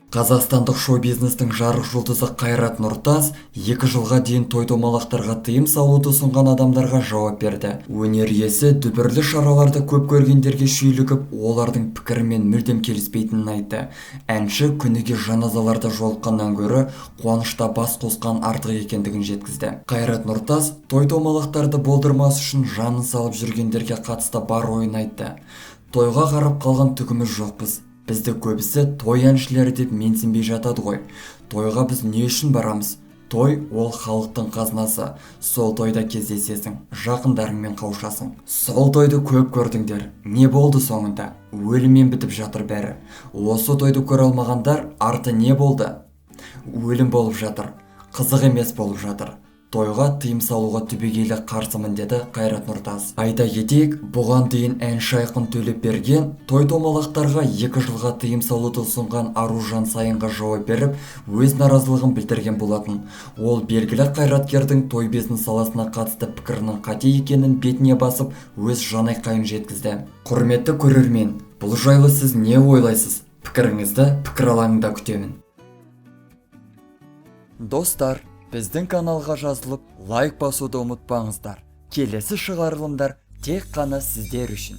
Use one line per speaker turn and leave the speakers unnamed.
Қазақстандық шоу-бизнестің жарық жұлдызы Қайрат Нұртас 2 жылға дейін той-томалақтарға тыйым салуды ұсынған адамдарға жауап берді. Өнер иесі дүбірлі шараларды көп көргендерге шүйлігіп, олардың пікірімен мүлдем келіспейтінін айтты. Әнші күніге жаназаларда жолыққаннан гөрі қуанышта бас қосқан артық екендігін жеткізді. Қайрат Нұртас той-томалақтарды болдырмас үшін жанын салып жүргендерге қатысты бар ойын айтты. Тойға қарап қалған түгіміз жоқпыз. Бізді көбісі той әншілері деп менсінбей жатады ғой. Тойға біз не үшін барамыз? Той ол халықтың қазынасы. Сол тойда кездесесің, жақындарыңмен қауышасың. Сол тойды көп көрдіңдер. Не болды соңында? Өліммен бітіп жатыр бәрі. Осы тойды көре алмағандар арты не болды? Өлім болып жатыр. Қызық емес болып жатыр. Тойға тыйым салуға түбегейлі қарсымын деді Қайрат Нұртас. Айта кетейік, бұған дейін әнші Айқын Төлепберген той-томалақтарға 2 жылға тыйым салуды ұсынған Аружан Саинға жауап беріп, өз наразылығын білдірген болатын. Ол белгілі қайраткердің той бизнес саласына қатысты пікірінің қате екенін бетіне басып, өз жанайқайын жеткізді. Құрметті көрермен, бұл жайлы сіз не ойлайсыз? Пікіріңізді пікір алаңында күтемін. Достар, біздің каналға жазылып, лайк басуды ұмытпаңыздар. Келесі шығарылымдар тек қана сіздер үшін.